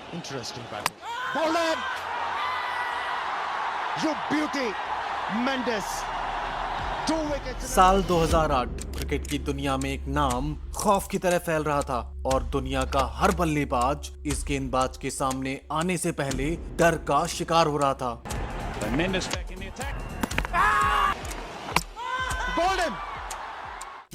Interesting battle. Bowled! You beauty, Mendes. 2 wickets. साल 2008 cricket की दुनिया में एक नाम खौफ की तरह फैल रहा था और दुनिया का हर बल्लेबाज इस गेंदबाज के सामने आने से पहले डर का शिकार हो रहा था। Mendes back in the attack. Bowled him.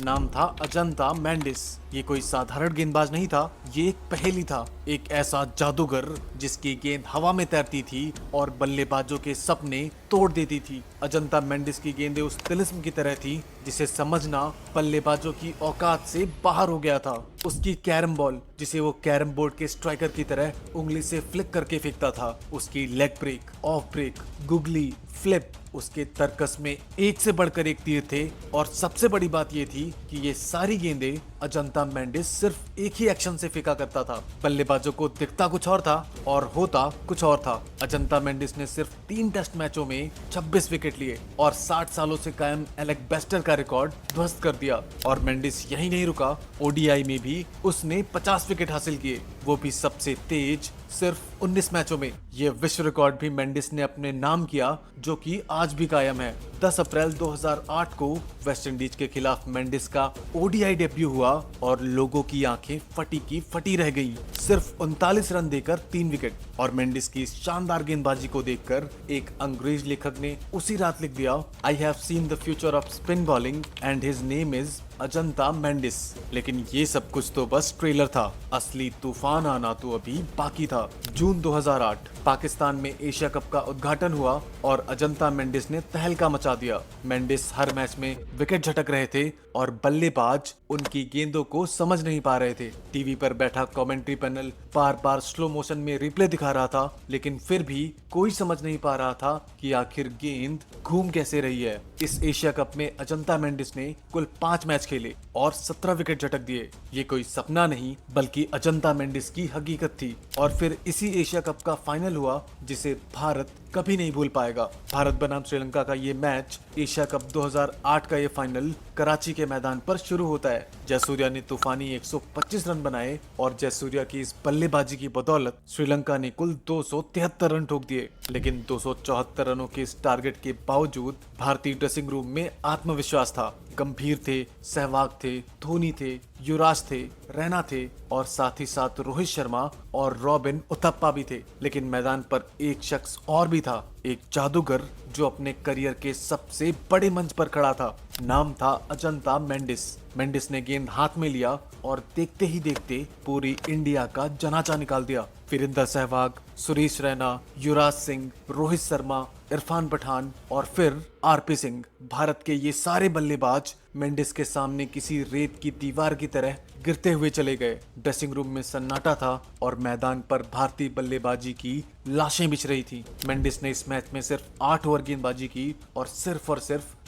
नाम था अजंता मेंडिस। ये कोई साधारण गेंदबाज नहीं था, ये एक पहेली था, एक ऐसा जादूगर जिसकी गेंद हवा में तैरती थी और बल्लेबाजों के सपने तोड़ देती थी। अजंता मेंडिस की गेंदें उस तिलिस्म की तरह थी जिसे समझना बल्लेबाजों की औकात से बाहर हो गया था। उसकी कैरम बॉल जिसे वो कैरम बोर्ड के स्ट्राइकर की तरह उंगली से फ्लिक करके फेंकता था, उसकी leg break, off break, googly, flip, उसके तर्कस में एक से बढ़कर एक तीर थे। और सबसे बड़ी बात ये थी कि ये सारी गेंदें अजंता मेंडिस सिर्फ एक ही एक्शन से फेंका करता था। बल्लेबाजों को दिखता कुछ और था और होता कुछ और था। अजंता मेंडिस ने सिर्फ 3 टेस्ट मैचों में 26 विकेट लिए और 60 सालों से कायम एलेक बेस्टर का रिकॉर्ड ध्वस्त कर दिया। और मेंडिस यही नहीं रुका, ओडीआई में भी उसने 50 विकेट हासिल किए, वो भी सबसे तेज सिर्फ 19 मैचों में। ये विश्व रिकॉर्ड भी मेंडिस ने अपने नाम किया, जो कि आज भी कायम है। 10 अप्रैल 2008 को वेस्टइंडीज के खिलाफ मेंडिस का ओडीआई डेब्यू हुआ और लोगों की आंखें फटी की फटी रह गई। सिर्फ 39 रन देकर 3 विकेट। और मेंडिस की इस शानदार गेंदबाजी को देखकर एक अंग्रेज लेखक ने उसी रात लिख दिया, I have seen the future off spin bowling and his name is Ajanta Mendis. लेकिन ये सब कुछ तो बस ट्रेलर था, असली तूफान आना तो अभी बाकी था। जून 2008 पाकिस्तान में एशिया कप का उद्घाटन हुआ और अजंता मेंडिस ने तहलका मचा दिया। मेंडिस हर मैच में विकेट झटक रहे थे और बल्लेबाज उनकी गेंदों को समझ नहीं पा रहे थे। टीवी पर बैठा कमेंट्री पैनल बार बार स्लो मोशन में रिप्ले दिखा रहा था, लेकिन फिर भी कोई समझ नहीं पा रहा था कि आखिर गेंद घूम कैसे रही है। इस एशिया कप में अजंता मेंडिस ने कुल 5 मैच खेले और 17 विकेट झटक दिए। ये कोई सपना नहीं बल्कि अजंता मेंडिस की हकीकत थी। और फिर इसी एशिया कप का फाइनल हुआ जिसे भारत कभी नहीं भूल पाएगा। भारत बनाम श्रीलंका का ये मैच, एशिया कप 2008 का ये फाइनल कराची के मैदान पर शुरू होता है। जयसूर्या ने तूफानी 125 रन बनाए और जयसूर्या की इस बल्लेबाजी की बदौलत श्रीलंका ने कुल 273 रन ठोक दिए। लेकिन 274 रनों के इस टारगेट के बावजूद भारतीय ड्रेसिंग रूम में आत्मविश्वास था। गंभीर थे, सहवाग थे, धोनी थे, युवराज थे, रैना थे और साथ ही साथ रोहित शर्मा और रॉबिन उथप्पा भी थे। लेकिन मैदान पर एक शख्स और भी था, एक जादूगर जो अपने करियर के सबसे बड़े मंच पर खड़ा था। नाम था अजंता मेंडिस। मेंडिस ने गेंद हाथ में लिया और देखते ही देखते पूरी इंडिया का जनाजा निकाल दिया। वीरेंद्र सहवाग, सुरेश रैना, युवराज सिंह, रोहित शर्मा, इरफान पठान और फिर आरपी सिंह, भारत के ये सारे बल्लेबाज मेंडिस के सामने किसी रेत की दीवार की तरह गिरते हुए चले गए। ड्रेसिंग रूम में सन्नाटा था और मैदान पर भारतीय बल्लेबाजी की लाशें बिछ रही थी। मेंडिस ने इस मैच में सिर्फ 8 ओवर गेंदबाजी की और सिर्फ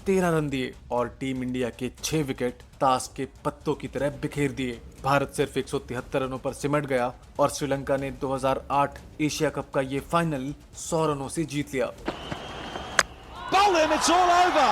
13 रन दिए और टीम इंडिया के 6 विकेट ताश के पत्तों की तरह बिखेर दिए। भारत सिर्फ 173 रनों पर सिमट गया और श्रीलंका ने 2008 एशिया कप का ये फाइनल 100 रनों से जीत लिया। Bowl him, it's all over.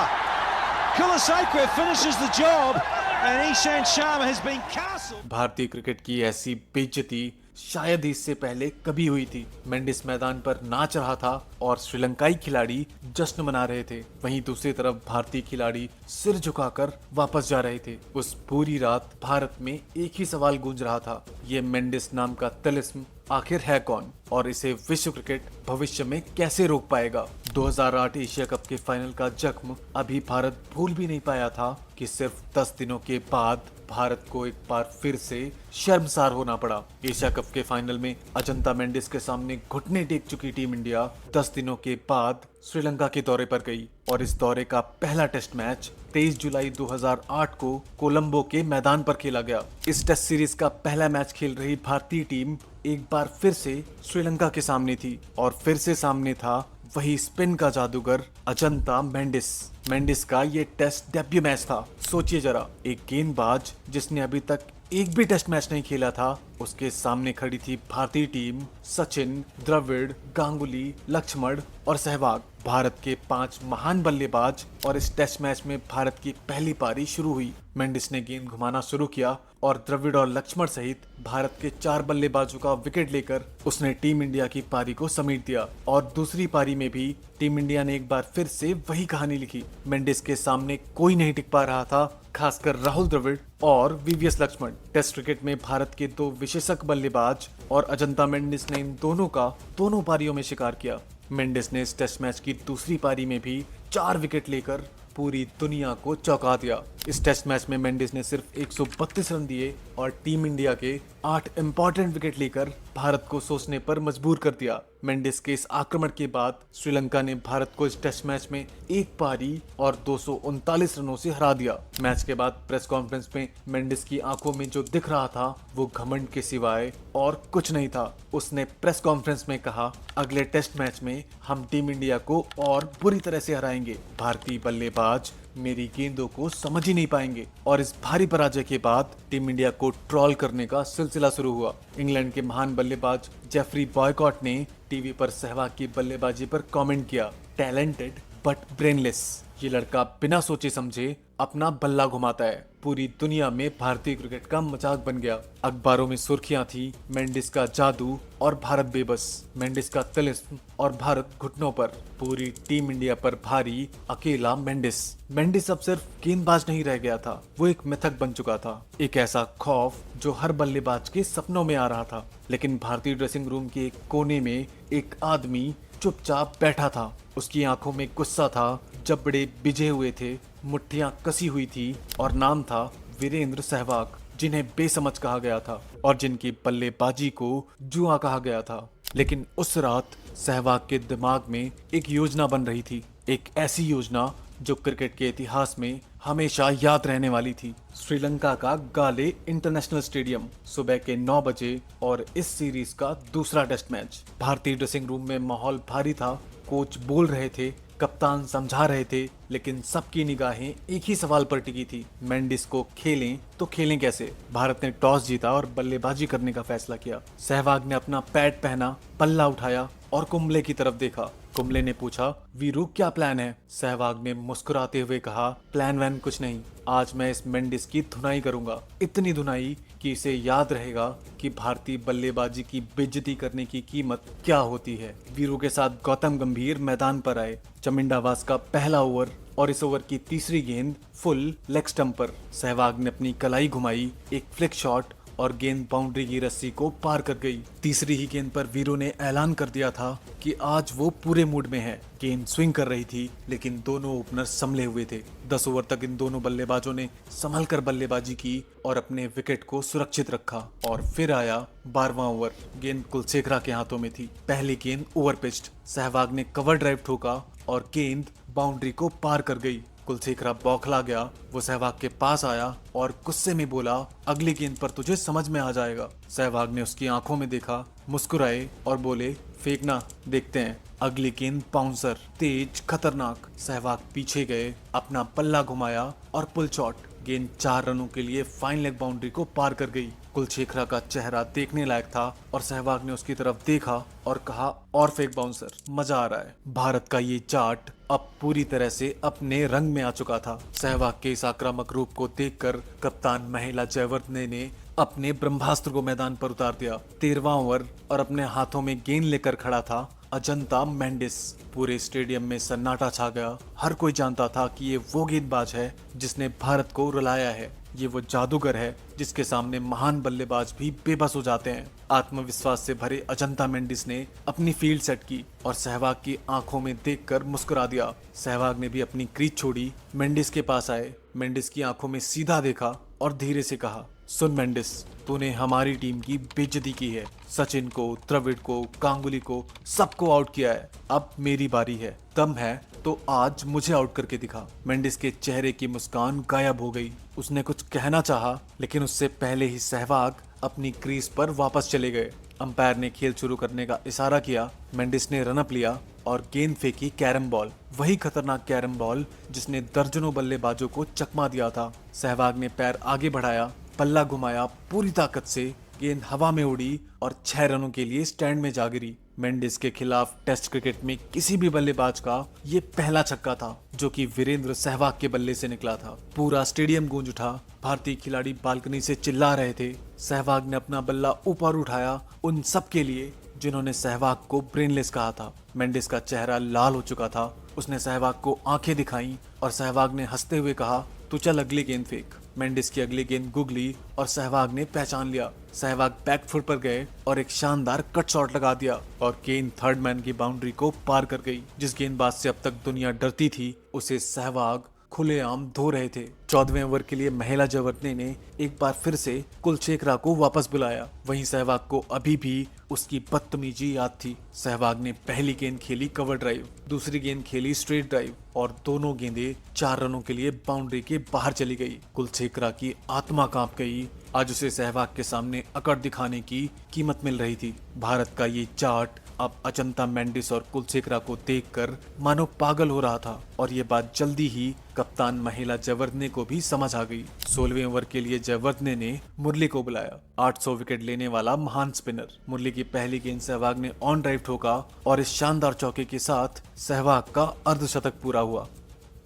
Kulasekwe finishes the job and Ishant Sharma has been castled. भारतीय क्रिकेट की ऐसी बेइज्जती शायद ही इससे पहले कभी हुई थी। मेंडिस मैदान पर नाच रहा था और श्रीलंकाई खिलाड़ी जश्न मना रहे थे। वहीं दूसरी तरफ भारतीय खिलाड़ी सिर झुकाकर वापस जा रहे थे। उस पूरी रात भारत में एक ही सवाल गूंज रहा था, ये मेंडिस नाम का तिलिस्म आखिर है कौन और इसे विश्व क्रिकेट भविष्य में कैसे रोक पाएगा। 2008 एशिया कप के फाइनल का जख्म अभी भारत भूल भी नहीं पाया था कि सिर्फ 10 दिनों के बाद भारत को एक बार फिर से शर्मसार होना पड़ा। एशिया कप के फाइनल में अजंता मेंडिस के सामने घुटने टेक चुकी टीम इंडिया 10 दिनों के बाद श्रीलंका के दौरे पर गई और इस दौरे का पहला टेस्ट मैच 23 जुलाई 2008 को कोलंबो के मैदान पर खेला गया। इस टेस्ट सीरीज का पहला मैच खेल रही भारतीय टीम एक बार फिर से श्रीलंका के सामने थी और फिर से सामने था वही स्पिन का जादूगर अजंता मेंडिस। मेंडिस का ये टेस्ट डेब्यू मैच था। सोचिए जरा, एक गेंदबाज जिसने अभी तक एक भी टेस्ट मैच नहीं खेला था, उसके सामने खड़ी थी भारतीय टीम सचिन, द्रविड़, गांगुली, लक्ष्मण और सहवाग भारत के 5 महान बल्लेबाज और इस टेस्ट मैच में भारत की पहली पारी शुरू हुई। मेंडिस ने गेंद घुमाना शुरू किया और द्रविड़ और लक्ष्मण सहित भारत के 4 बल्लेबाजों का विकेट लेकर उसने टीम इंडिया की पारी को समेट दिया। और दूसरी पारी में भी टीम इंडिया ने एक बार फिर से वही कहानी लिखी। मेंडिस के सामने कोई नहीं टिक पा रहा था, खासकर राहुल द्रविड़ और वीवीएस लक्ष्मण। टेस्ट क्रिकेट में भारत के 2 विशेषज्ञ बल्लेबाज और अजंता मेंडिस ने इन दोनों का दोनों पारियों में शिकार किया। मेंडिस ने इस टेस्ट मैच की दूसरी पारी में भी 4 विकेट लेकर पूरी दुनिया को चौंका दिया। इस टेस्ट मैच में मेंडिस ने सिर्फ 132 रन दिए और टीम इंडिया के 8 इंपॉर्टेंट विकेट लेकर भारत को सोचने पर मजबूर कर दिया। मेंडिस के इस आक्रमण के बाद श्रीलंका ने भारत को इस टेस्ट मैच में एक पारी और 239 रनों से हरा दिया। मैच के बाद प्रेस कॉन्फ्रेंस में मेंडिस की आंखों में जो दिख रहा था वो घमंड के सिवाय और कुछ नहीं था। उसने प्रेस कॉन्फ्रेंस में कहा, अगले टेस्ट मैच में हम टीम इंडिया को और बुरी तरह से हराएंगे। भारतीय बल्लेबाज मेरी गेंदों को समझ ही नहीं पाएंगे। और इस भारी पराजय के बाद टीम इंडिया को ट्रोल करने का सिलसिला शुरू हुआ। इंग्लैंड के महान बल्लेबाज जेफरी बॉयकॉट ने टीवी पर सहवाग की बल्लेबाजी पर कमेंट किया, टैलेंटेड बट ब्रेनलेस। ये लड़का बिना सोचे समझे अपना बल्ला घुमाता है। पूरी दुनिया में भारतीय क्रिकेट का मजाक बन गया। अखबारों में सुर्खियां थी, मेंडिस का जादू और भारत बेबस, मेंडिस का तिलिस्म और भारत घुटनों पर। पूरी टीम इंडिया पर भारी अकेला मेंडिस। मेंडिस अब सिर्फ गेंदबाज नहीं रह गया था, वो एक मिथक बन चुका था, एक ऐसा खौफ जो हर बल्लेबाज के सपनों में आ रहा था। लेकिन भारतीय ड्रेसिंग रूम के एक कोने में एक आदमी चुपचाप बैठा था। उसकी आंखों में गुस्सा था, जबड़े बिजे हुए थे, मुट्ठियां कसी हुई थी और नाम था वीरेंद्र सहवाग, जिन्हें बेसमझ कहा गया था और जिनकी बल्लेबाजी को जुआ कहा गया था। लेकिन उस रात सहवाग के दिमाग में एक योजना बन रही थी, एक ऐसी योजना जो क्रिकेट के इतिहास में हमेशा याद रहने वाली थी। श्रीलंका का गाले इंटरनेशनल स्टेडियम, सुबह के 9 बजे और इस सीरीज का दूसरा टेस्ट मैच। भारतीय ड्रेसिंग रूम में माहौल भारी था, कोच बोल रहे थे, कप्तान समझा रहे थे, लेकिन सबकी निगाहें एक ही सवाल पर टिकी थी, मेंडिस को खेलें तो खेलें कैसे। भारत ने टॉस जीता और बल्लेबाजी करने का फैसला किया। सहवाग ने अपना पैड पहना, पल्ला उठाया और कुंबले की तरफ देखा। कुंबले ने पूछा, वीरू क्या प्लान है? सहवाग ने मुस्कुराते हुए कहा, प्लान वैन कुछ नहीं, आज मैं इस मेंडिस की धुनाई करूंगा, इतनी धुनाई कि इसे याद रहेगा कि भारतीय बल्लेबाजी की बेइज्जती करने की कीमत क्या होती है। वीरू के साथ गौतम गंभीर मैदान पर आए। चमिंडावास का पहला ओवर और इस ओवर की तीसरी गेंद फुल लेग स्टंप पर। सहवाग ने अपनी कलाई घुमाई, एक फ्लिक शॉट और गेंद बाउंड्री की रस्सी को पार कर गई। तीसरी ही गेंद पर वीरू ने ऐलान कर दिया था कि आज वो पूरे मूड में है। गेंद स्विंग कर रही थी, लेकिन दोनों ओपनर संभले हुए थे। 10 ओवर तक इन दोनों बल्लेबाजों ने संभल कर बल्लेबाजी की और अपने विकेट को सुरक्षित रखा। और फिर आया 12वां ओवर। गेंद कुलशेखरा के हाथों में थी। पहली गेंद ओवर पिच्ड। सहवाग ने कवर ड्राइव ठोका और गेंद बाउंड्री को पार कर गई। कुलशेखरा बौखला गया। वो सहवाग के पास आया और गुस्से में बोला, अगली गेंद पर तुझे समझ में आ जाएगा। सहवाग ने उसकी आंखों में देखा, मुस्कुराए और बोले, फेंकना, देखते हैं। अगली गेंद बाउंसर, तेज, खतरनाक। सहवाग पीछे गए, अपना पल्ला घुमाया और पुल शॉट। गेंद 4 रनों के लिए फाइन लेग बाउंड्री को पार कर गई। कुलशेखरा का चेहरा देखने लायक था और सहवाग ने उसकी तरफ देखा और कहा, और फेक बाउंसर, मजा आ रहा है। भारत का ये जाट अब पूरी तरह से अपने रंग में आ चुका था। सहवाग के इस आक्रामक रूप को देखकर कप्तान महिला जयवर्धने ने अपने ब्रह्मास्त्र को मैदान पर उतार दिया। 13वां ओवर और अपने हाथों में गेंद लेकर खड़ा था अजंता मेंडिस। पूरे स्टेडियम में सन्नाटा छा गया। हर कोई जानता था कि ये वो गेंदबाज है जिसने भारत को रुलाया है। ये वो जादूगर है जिसके सामने महान बल्लेबाज भी बेबस हो जाते हैं। आत्मविश्वास से भरे अजंता मेंडिस ने अपनी फील्ड सेट की और सहवाग की आंखों में देखकर मुस्कुरा दिया। सहवाग ने भी अपनी क्रीज छोड़ी, मेंडिस के पास आए, मेंडिस की आंखों में सीधा देखा और धीरे से कहा, सुन मेंडिस, तूने हमारी टीम की बेइज्जती की है। सचिन को, द्रविड़ को, गांगुली को, सबको आउट किया है। अब मेरी बारी है। दम है तो आज मुझे आउट करके दिखा। मेंडिस के चेहरे की मुस्कान गायब हो गई। उसने कुछ कहना चाहा, लेकिन उससे पहले ही सहवाग अपनी क्रीज पर वापस चले गए। अंपायर ने खेल शुरू करने का इशारा किया। मेंडिस ने रन अप लिया और गेंद फेंकी कैरम बॉल, वही खतरनाक कैरम बॉल जिसने दर्जनों बल्लेबाजों को चकमा दिया था। सहवाग ने पैर आगे बढ़ाया, पल्ला घुमाया पूरी ताकत से गेंद हवा में उड़ी और 6 रनों के लिए स्टैंड में जा गिरी। मेंडिस के खिलाफ टेस्ट क्रिकेट में किसी भी बल्लेबाज का ये पहला छक्का था जो कि वीरेंद्र सहवाग के बल्ले से निकला था। पूरा स्टेडियम गूंज उठा। भारतीय खिलाड़ी बालकनी से चिल्ला रहे थे। सहवाग ने अपना बल्ला ऊपर उठाया उन सब के लिए जिन्होंने सहवाग को ब्रेनलेस कहा था। मेंडिस का चेहरा लाल हो चुका था। उसने सहवाग को आंखें दिखाई और सहवाग ने हंसते हुए कहा, तू चल अगली गेंद फेंक। मेंडिस की अगली गेंद गुगली और सहवाग ने पहचान लिया। सहवाग बैकफुट पर गए और एक शानदार कट शॉट लगा दिया और गेंद थर्ड मैन की बाउंड्री को पार कर गई। जिस गेंदबाज से अब तक दुनिया डरती थी उसे सहवाग खुलेआम धो रहे थे। 14वें ओवर के लिए महिला जयवर्धने ने एक बार फिर से कुलशेखरा को वापस बुलाया। वहीं सहवाग को अभी भी उसकी बदतमीजी याद थी। सहवाग ने पहली गेंद खेली कवर ड्राइव, दूसरी गेंद खेली स्ट्रेट ड्राइव और दोनों गेंदें 4 रनों के लिए बाउंड्री के बाहर चली गई। कुलशेखरा की आत्मा कांप गई। आज उसे सहवाग के सामने अकड़ दिखाने की कीमत मिल रही थी। भारत का ये जाट अब अजंता, मेंडिस और कुलशेखरा को देखकर मानो पागल हो रहा था और ये बात जल्दी ही कप्तान महिला जयवर्धने को भी समझ आ गई। 16वें ओवर के लिए जयवर्धने ने मुरली को बुलाया। 800 विकेट लेने वाला महान स्पिनर मुरली की पहली गेंद सहवाग ने ऑन ड्राइव ठोका और इस शानदार चौके के साथ सहवाग का अर्धशतक पूरा हुआ।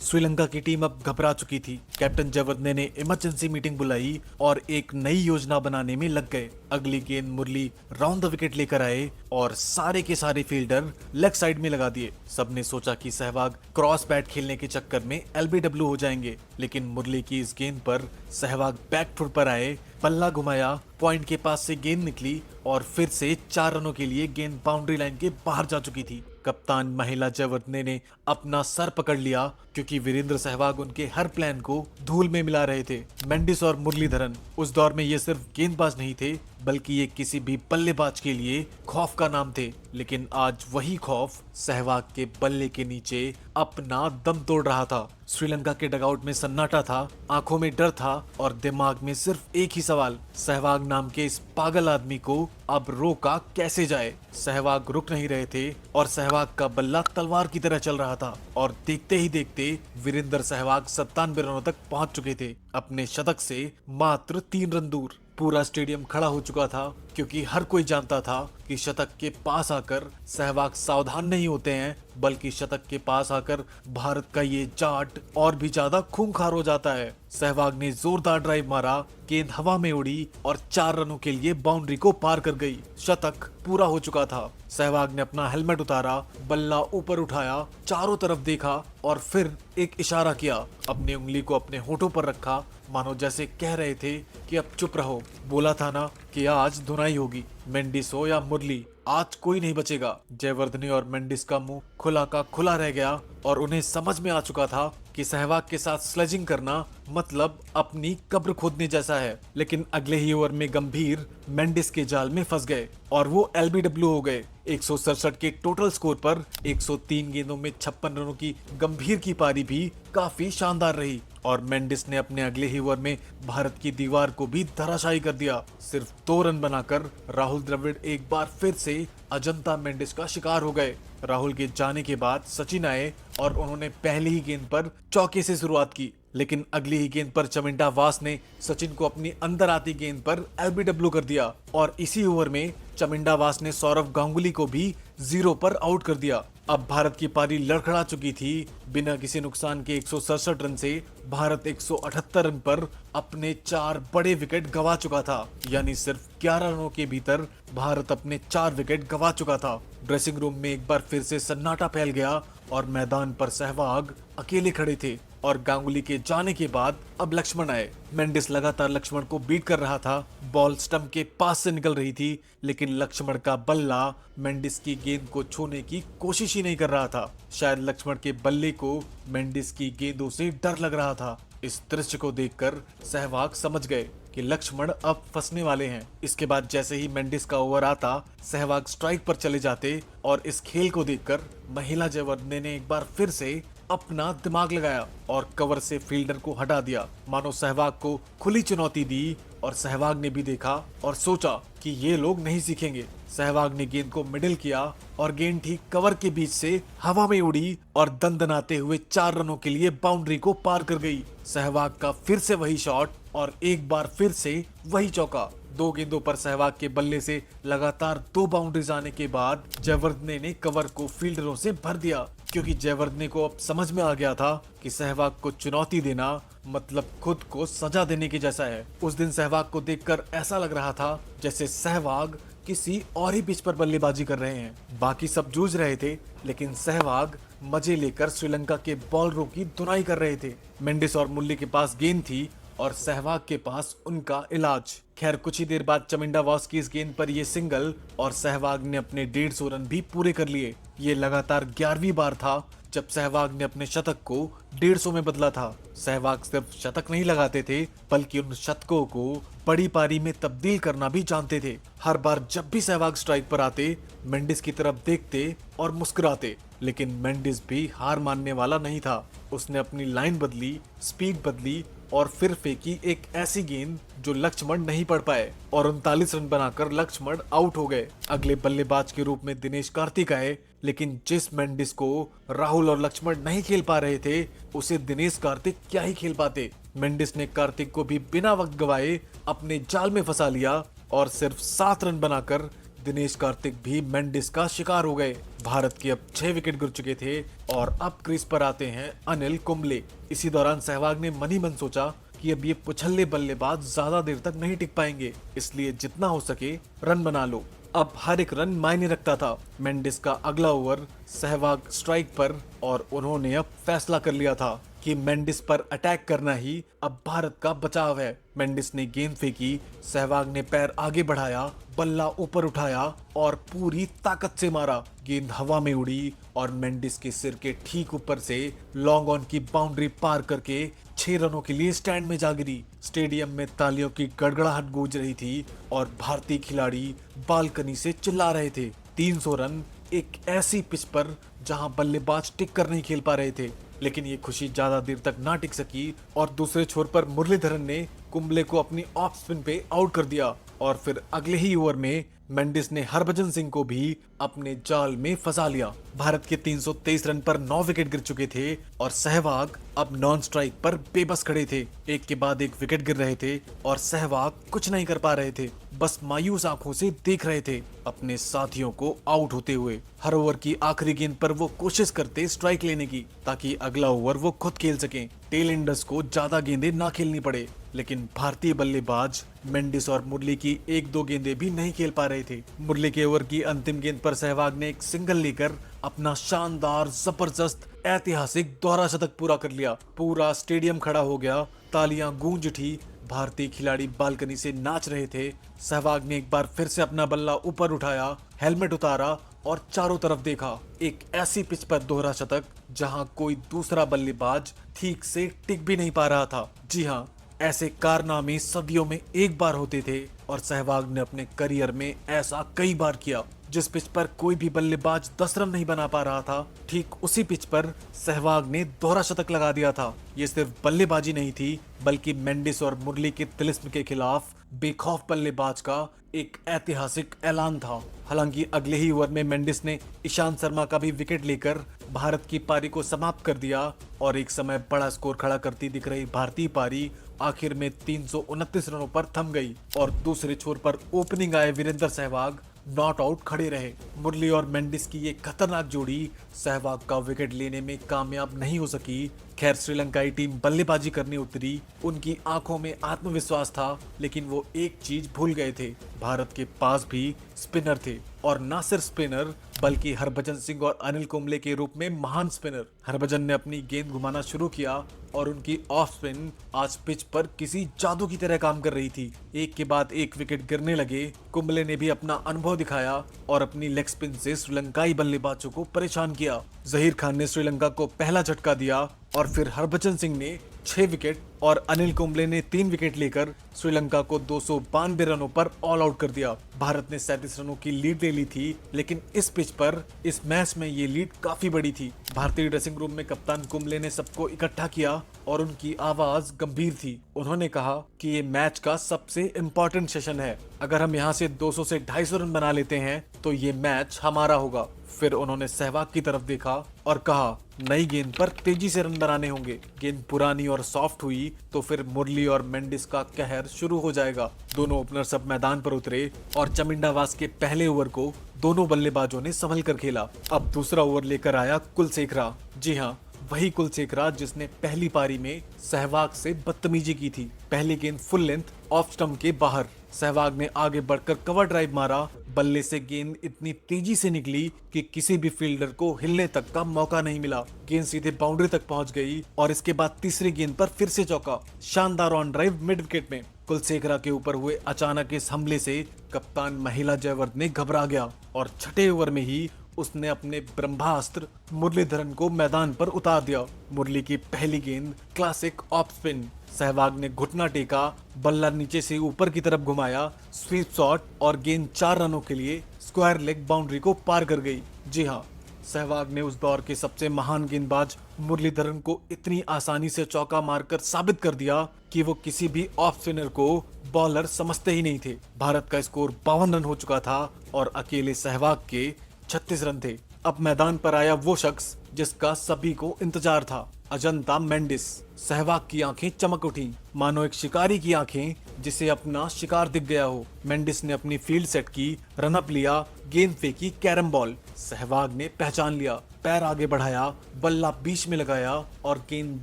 श्रीलंका की टीम अब घबरा चुकी थी। कैप्टन जयवर्धने ने इमरजेंसी मीटिंग बुलाई और एक नई योजना बनाने में लग गए। अगली गेंद मुरली राउंड द विकेट लेकर आए और सारे के सारे फील्डर लेग साइड में लगा दिए। सबने सोचा कि सहवाग क्रॉस बैट खेलने के चक्कर में एलबीडब्ल्यू हो जाएंगे, लेकिन मुरली की इस गेंद पर सहवाग बैकफुट पर आए, पल्ला घुमाया, पॉइंट के पास से गेंद निकली और फिर से 4 रनों के लिए गेंद बाउंड्री लाइन के बाहर जा चुकी थी। कप्तान महिला जयवर्धने ने अपना सर पकड़ लिया क्योंकि वीरेंद्र सहवाग उनके हर प्लान को धूल में मिला रहे थे। मेंडिस और मुरलीधरन उस दौर में ये सिर्फ गेंदबाज नहीं थे बल्कि ये किसी भी बल्लेबाज के लिए खौफ का नाम थे। लेकिन आज वही खौफ सहवाग के बल्ले के नीचे अपना दम तोड़ रहा था। श्रीलंका के डगआउट में सन्नाटा था, आंखों में डर था और दिमाग में सिर्फ एक ही सवाल, सहवाग नाम के इस पागल आदमी को अब रोका कैसे जाए। सहवाग रुक नहीं रहे थे और सहवाग का बल्ला तलवार की तरह चल रहा था और देखते ही देखते वीरेंद्र सहवाग 97 रनों तक पहुंच चुके थे, अपने शतक से मात्र 3 रन दूर। पूरा स्टेडियम खड़ा हो चुका था क्योंकि हर कोई जानता था कि शतक के पास आकर सहवाग सावधान नहीं होते हैं बल्कि शतक के पास आकर भारत का ये जाट और भी ज्यादा खूंखार हो जाता है। सहवाग ने जोरदार ड्राइव मारा, गेंद हवा में उड़ी और 4 रनों के लिए बाउंड्री को पार कर गई। शतक पूरा हो चुका था। सहवाग ने अपना हेलमेट उतारा, बल्ला ऊपर उठाया, चारों तरफ देखा और फिर एक इशारा किया। अपनी उंगली को अपने होठों पर रखा मानो जैसे कह रहे थे कि अब चुप रहो। बोला था ना कि आज धुनाई होगी, मेंडिस हो या मुरली, आज कोई नहीं बचेगा। जयवर्धने और मेंडिस का मुंह खुला का खुला रह गया और उन्हें समझ में आ चुका था कि सहवाग के साथ स्लेजिंग करना मतलब अपनी कब्र खोदने जैसा है। लेकिन अगले ही ओवर में गंभीर मेंडिस के जाल में फंस गए और वो एलबीडब्ल्यू हो गए। 167 के टोटल स्कोर पर 103 गेंदों में 56 रनों की गंभीर की पारी भी काफी शानदार रही और मेंडिस ने अपने अगले ही ओवर में भारत की दीवार को भी धराशायी कर दिया। सिर्फ 2 रन बनाकर राहुल द्रविड़ एक बार फिर से अजंता मेंडिस का शिकार हो गए। राहुल के जाने के बाद सचिन आए और उन्होंने पहली ही गेंद पर चौके से शुरुआत की, लेकिन अगली ही गेंद पर चमिंडा वास ने सचिन को अपनी अंदर आती गेंद पर एलबीडब्ल्यू कर दिया और इसी ओवर में चमिंडा वास ने सौरव गांगुली को भी 0 पर आउट कर दिया। अब भारत की पारी लड़खड़ा चुकी थी। बिना किसी नुकसान के 167 रन से भारत 178 रन पर अपने 4 बड़े विकेट गंवा चुका था, यानी सिर्फ 11 रनों के भीतर भारत अपने 4 विकेट गंवा चुका था। ड्रेसिंग रूम में एक बार फिर से सन्नाटा फैल गया और मैदान पर सहवाग अकेले खड़े थे और गांगुली के जाने के बाद अब लक्ष्मण आए। मेंडिस लगातार लक्ष्मण को बीट कर रहा था, बॉल स्टंप के पास से निकल रही थी, लेकिन लक्ष्मण का बल्ला मेंडिस की गेंद को छूने की कोशिश ही नहीं कर रहा था। शायद लक्ष्मण के बल्ले को मेंडिस की गेंदों से डर लग रहा था। इस दृश्य को देखकर सहवाग समझ गए कि लक्ष्मण अब फंसने वाले हैं। इसके बाद जैसे ही मेंडिस का ओवर आता, सहवाग स्ट्राइक पर चले जाते और इस खेल को देखकर महिला जयवर्धने ने एक बार फिर से अपना दिमाग लगाया और कवर से फील्डर को हटा दिया। मानो सहवाग को खुली चुनौती दी और सहवाग ने भी देखा और सोचा कि ये लोग नहीं सीखेंगे। सहवाग ने गेंद को मिडिल किया और गेंद ठीक कवर के बीच से हवा में उड़ी और दंदनाते हुए 4 रनों के लिए बाउंड्री को पार कर गई। सहवाग का फिर से वही शॉट और एक बार फिर से वही चौका। 2 गेंदों पर सहवाग के बल्ले से लगातार 2 बाउंड्रीज आने के बाद जयवर्धने ने कवर को फील्डरों से भर दिया, क्योंकि जयवर्धने को अब समझ में आ गया था कि सहवाग को चुनौती देना मतलब खुद को सजा देने के जैसा है। उस दिन सहवाग को देखकर ऐसा लग रहा था जैसे सहवाग किसी और ही पिच पर बल्लेबाजी कर रहे हैं। बाकी सब जूझ रहे थे, लेकिन सहवाग मजे लेकर श्रीलंका के बॉलरों की धुनाई कर रहे थे। मेंडिस और मुरली के पास गेंद थी और सहवाग के पास उनका इलाज। खैर, कुछ ही देर बाद चमिंडा वॉस की इस गेंद पर ये सिंगल और सहवाग ने अपने 150 रन भी पूरे कर लिए। ये लगातार 11वीं बार था जब सहवाग ने अपने शतक को 150 में बदला था। सहवाग सिर्फ शतक नहीं लगाते थे, बल्कि उन शतकों को बड़ी पारी में तब्दील करना भी जानते थे। हर बार जब भी सहवाग स्ट्राइक पर आते, मेंडिस की तरफ देखते और मुस्कुराते, लेकिन मेंडिस भी हार मानने वाला नहीं था। उसने अपनी लाइन बदली, स्पीड बदली और फिर फेंकी एक ऐसी गेंद जो लक्ष्मण नहीं पढ़ पाए और 39 रन बनाकर लक्ष्मण आउट हो गए। अगले बल्लेबाज के रूप में दिनेश कार्तिक आए, लेकिन जिस मेंडिस को राहुल और लक्ष्मण नहीं खेल पा रहे थे, उसे दिनेश कार्तिक क्या ही खेल पाते। मेंडिस ने कार्तिक को भी बिना वक्त गवाए अपने जाल में फंसा लिया और सिर्फ 7 रन बनाकर दिनेश कार्तिक भी मेंडिस का शिकार हो गए। भारत के अब 6 विकेट गिर चुके थे और अब क्रीज पर आते हैं अनिल कुंबले। इसी दौरान सहवाग ने मन ही मन सोचा कि अब ये पुछल्ले बल्लेबाज ज्यादा देर तक नहीं टिक पाएंगे, इसलिए जितना हो सके रन बना लो। अब हर एक रन मायने रखता था। मेंडिस का अगला ओवर सहवाग स्ट्राइक पर और उन्होंने अब फैसला कर लिया था कि मेंडिस पर अटैक करना ही अब भारत का बचाव है। मेंडिस ने गेंद फेंकी, सहवाग ने पैर आगे बढ़ाया, बल्ला ऊपर उठाया और पूरी ताकत से मारा। गेंद हवा में उड़ी और मेंडिस के सिर के ठीक ऊपर से लॉन्ग ऑन की बाउंड्री पार करके 6 रनों के लिए स्टैंड में जा गिरी। स्टेडियम में तालियों की गड़गड़ाहट गूंज रही थी और भारतीय खिलाड़ी बालकनी से चिल्ला रहे थे। 300 रन एक ऐसी पिच पर जहां बल्लेबाज टिक कर नहीं खेल पा रहे थे। लेकिन ये खुशी ज्यादा देर तक ना टिक सकी और दूसरे छोर पर मुरलीधरन ने कुंबले को अपनी ऑफ स्पिन पे आउट कर दिया और फिर अगले ही ओवर में मेंडिस ने हरभजन सिंह को भी अपने जाल में फंसा लिया। भारत के 323 रन पर 9 विकेट गिर चुके थे और सहवाग अब नॉन स्ट्राइक पर बेबस खड़े थे। एक के बाद एक विकेट गिर रहे थे और सहवाग कुछ नहीं कर पा रहे थे, बस मायूस आंखों से देख रहे थे अपने साथियों को आउट होते हुए। हर ओवर की आखिरी गेंद पर वो कोशिश करते स्ट्राइक लेने की, ताकि अगला ओवर वो खुद खेल सकें, टेल एंडर्स को ज्यादा गेंदें ना खेलनी पड़े। लेकिन भारतीय बल्लेबाज मेंडिस और मुरली की 1-2 गेंदें भी नहीं खेल पा रहे थे। मुरली के ओवर की अंतिम गेंद पर सहवाग ने एक सिंगल लेकर अपना शानदार, जबरदस्त, ऐतिहासिक दोहरा शतक पूरा कर लिया। पूरा स्टेडियम खड़ा हो गया, तालियां गूंज उठी, भारतीय खिलाड़ी बालकनी से नाच रहे थे। सहवाग ने एक बार फिर से अपना बल्ला ऊपर उठाया, हेलमेट उतारा और चारों तरफ देखा। एक ऐसी पिच पर दोहरा शतक जहां कोई दूसरा बल्लेबाज ठीक से टिक भी नहीं पा रहा था। जी हाँ, ऐसे कारनामे सदियों में एक बार होते थे और सहवाग ने अपने करियर में ऐसा कई बार किया। जिस पिच पर कोई भी बल्लेबाज 10 रन नहीं बना पा रहा था, ठीक उसी पिच पर सहवाग ने दोहरा शतक लगा दिया था। ये सिर्फ बल्लेबाजी नहीं थी, बल्कि मेंडिस और मुरली के तिलिस्म के खिलाफ बेखौफ बल्लेबाज का एक ऐतिहासिक ऐलान था। हालांकि अगले ही ओवर में मेंडिस ने ईशांत शर्मा का भी विकेट लेकर भारत की पारी को समाप्त कर दिया और एक समय बड़ा स्कोर खड़ा करती दिख रही भारतीय पारी आखिर में 329 रनों पर थम गई और दूसरे छोर पर ओपनिंग आए वीरेंद्र सहवाग नॉट आउट खड़े रहे। मुरली और मेंडिस की ये खतरनाक जोड़ी सहवाग का विकेट लेने में कामयाब नहीं हो सकी। खैर, श्रीलंकाई टीम बल्लेबाजी करने उतरी, उनकी आंखों में आत्मविश्वास था, लेकिन वो एक चीज भूल गए थे, भारत के पास भी स्पिनर थे और न सिर्फ स्पिनर बल्कि हरभजन सिंह और अनिल कुंबले के रूप में महान स्पिनर। हरभजन ने अपनी गेंद घुमाना शुरू किया और उनकी ऑफ स्पिन आज पिच पर किसी जादू की तरह काम कर रही थी। एक के बाद एक विकेट गिरने लगे। कुंबले ने भी अपना अनुभव दिखाया और अपनी लेग स्पिन से श्रीलंकाई बल्लेबाजों को परेशान किया। जहीर खान ने श्रीलंका को पहला झटका दिया और फिर हरभजन सिंह ने 6 विकेट और अनिल कुंबले ने 3 विकेट लेकर श्रीलंका को 292 रनों पर ऑल आउट कर दिया। भारत ने 37 रनों की लीड ले ली थी, लेकिन इस पिच पर इस मैच में ये लीड काफी बड़ी थी। भारतीय ड्रेसिंग रूम में कप्तान कुंबले ने सबको इकट्ठा किया और उनकी आवाज गंभीर थी। उन्होंने कहा कि ये मैच का सबसे इम्पोर्टेंट सेशन है। अगर हम यहाँ से 200 से 250 रन बना लेते हैं तो ये मैच हमारा होगा। फिर उन्होंने सहवाग की तरफ देखा और कहा, नई गेंद पर तेजी से रन बनाने होंगे। गेंद पुरानी और सॉफ्ट हुई तो फिर मुरली और मेंडिस का कहर शुरू हो जाएगा। दोनों ओपनर्स अब मैदान पर उतरे और चमिंडावास के पहले ओवर को दोनों बल्लेबाजों ने संभल कर खेला। अब दूसरा ओवर लेकर आया कुलशेखरा। जी हाँ, वही कुलशेखरा जिसने पहली पारी में सहवाग से बदतमीजी की थी। पहली गेंद फुल लेंथ ऑफ स्टंप के बाहर, सहवाग ने आगे बढ़कर कवर ड्राइव मारा। बल्ले से गेंद इतनी तेजी से निकली कि किसी भी फील्डर को हिलने तक का मौका नहीं मिला। गेंद सीधे बाउंड्री तक पहुंच गई और इसके बाद तीसरी गेंद पर फिर से चौका। शानदार ऑन ड्राइव मिड विकेट में। कुलशेखरा के ऊपर हुए अचानक इस हमले से कप्तान महिला जयवर्धने घबरा गया और छठे ओवर में ही उसने अपने ब्रह्मास्त्र मुरलीधरन को मैदान पर उतार दिया। मुरली की पहली गेंद क्लासिक ऑफ स्पिन। सहवाग ने घुटना टेका, बल्ला नीचे से ऊपर की तरफ घुमाया, स्वीप शॉट और गेंद 4 रनों के लिए स्क्वायर लेग बाउंड्री को पार कर गई। जी हाँ, सहवाग ने उस दौर के सबसे महान गेंदबाज मुरलीधरन को इतनी आसानी से चौका मारकर साबित कर दिया कि वो किसी भी ऑफ स्पिनर को बॉलर समझते ही नहीं थे। भारत का स्कोर 52 रन हो चुका था और अकेले सहवाग के 36 रन थे। अब मैदान पर आया वो शख्स जिसका सभी को इंतजार था, अजंता मेंडिस। सहवाग की आंखें चमक उठी, मानो एक शिकारी की आंखें जिसे अपना शिकार दिख गया हो। मेंडिस ने अपनी फील्ड सेट की, रनअप लिया, गेंद फेंकी कैरम बॉल। सहवाग ने पहचान लिया, पैर आगे बढ़ाया, बल्ला बीच में लगाया और गेंद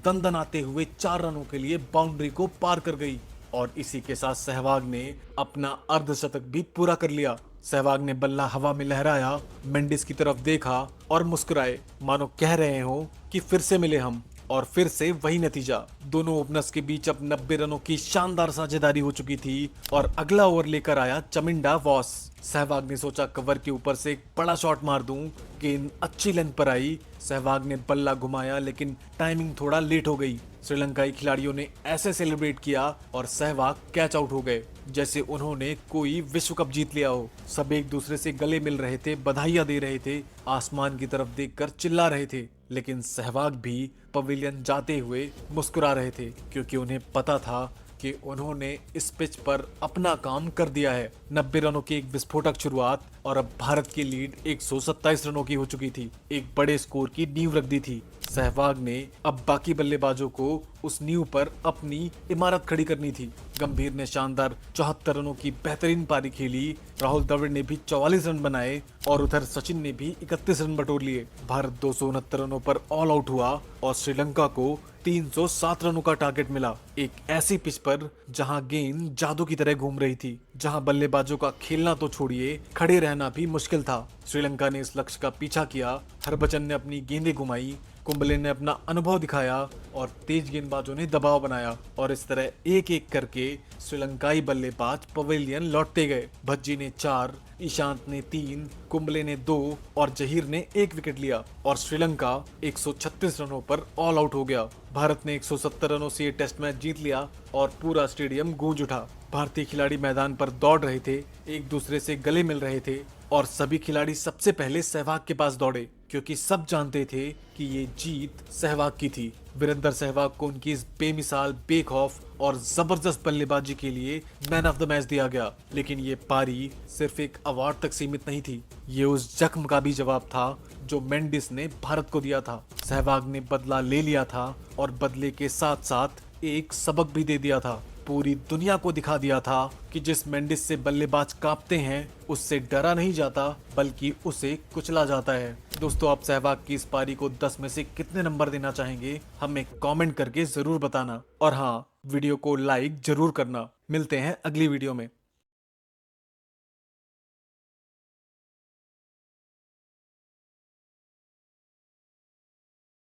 दंदनाते हुए 4 रनों के लिए बाउंड्री को पार कर गई। और इसी के साथ सहवाग ने अपना अर्धशतक भी पूरा कर लिया। सहवाग ने बल्ला हवा में लहराया, मेंडिस की तरफ देखा और मुस्कुराए, मानो कह रहे हो कि फिर से मिले हम। और फिर से वही नतीजा। दोनों ओपनर्स के बीच अब 90 रनों की शानदार साझेदारी हो चुकी थी और अगला ओवर लेकर आया चमिंडा वॉस। सहवाग ने सोचा कवर के ऊपर से एक बड़ा शॉट मार दूं। गेंद अच्छी लेंथ पर आई। सहवाग ने बल्ला घुमाया लेकिन टाइमिंग थोड़ा लेट हो गई। श्रीलंकाई खिलाड़ियों ने ऐसे सेलिब्रेट किया और सहवाग कैच आउट हो गए जैसे उन्होंने कोई विश्व कप जीत लिया हो। सब एक दूसरे से गले मिल रहे थे, बधाइयां दे रहे थे, आसमान की तरफ देखकर चिल्ला रहे थे। लेकिन सहवाग भी पवेलियन जाते हुए मुस्कुरा रहे थे क्योंकि उन्हें पता था कि उन्होंने इस पिच पर अपना काम कर दिया है। 90 रनों की एक विस्फोटक शुरुआत और अब भारत की लीड 127 रनों की हो चुकी थी। एक बड़े स्कोर की नींव रख दी थी। सहवाग ने अब बाकी बल्लेबाजों को उस नींव पर अपनी इमारत खड़ी करनी थी। गंभीर ने शानदार 74 रनों की बेहतरीन पारी खेली। राहुल द्रविड़ ने भी 44 रन बनाए और उधर सचिन ने भी 31 रन बटोर लिए। भारत 269 रनों पर ऑल आउट हुआ और श्रीलंका को 307 रनों का टारगेट मिला। एक ऐसी पिच पर जहां गेंद जादू की तरह घूम रही थी, जहां बल्लेबाजों का खेलना तो छोड़िए, खड़े रहना भी मुश्किल था। श्रीलंका ने इस लक्ष्य का पीछा किया। हरभजन ने अपनी गेंदें घुमाई, कुंबले ने अपना अनुभव दिखाया और तेज गेंदबाजों ने दबाव बनाया और इस तरह एक एक करके श्रीलंकाई बल्लेबाज पवेलियन लौटते गए। भज्जी ने 4, ईशांत ने 3, कुंबले ने 2 और जहीर ने 1 विकेट लिया और श्रीलंका 136 रनों पर ऑल आउट हो गया। भारत ने 170 रनों से ये टेस्ट मैच जीत लिया और पूरा स्टेडियम गूंज उठा। भारतीय खिलाड़ी मैदान पर दौड़ रहे थे, एक दूसरे से गले मिल रहे थे और सभी खिलाड़ी सबसे पहले सहवाग के पास दौड़े क्योंकि सब जानते थे कि ये जीत सहवाग की थी। वीरेंद्र सहवाग को उनकी इस बेमिसाल, बेखौफ और जबरदस्त बल्लेबाजी के लिए मैन ऑफ द मैच दिया गया। लेकिन ये पारी सिर्फ एक अवार्ड तक सीमित नहीं थी, ये उस जख्म का भी जवाब था जो मेंडिस ने भारत को दिया था। सहवाग ने बदला ले लिया था और बदले के साथ साथ एक सबक भी दे दिया था। पूरी दुनिया को दिखा दिया था कि जिस मेंडिस से बल्लेबाज कांपते हैं उससे डरा नहीं जाता बल्कि उसे कुचला जाता है। दोस्तों, आप सहवाग की इस पारी को 10 में से कितने नंबर देना चाहेंगे हमें कमेंट करके जरूर बताना और हाँ, वीडियो को लाइक जरूर करना। मिलते हैं अगली वीडियो में।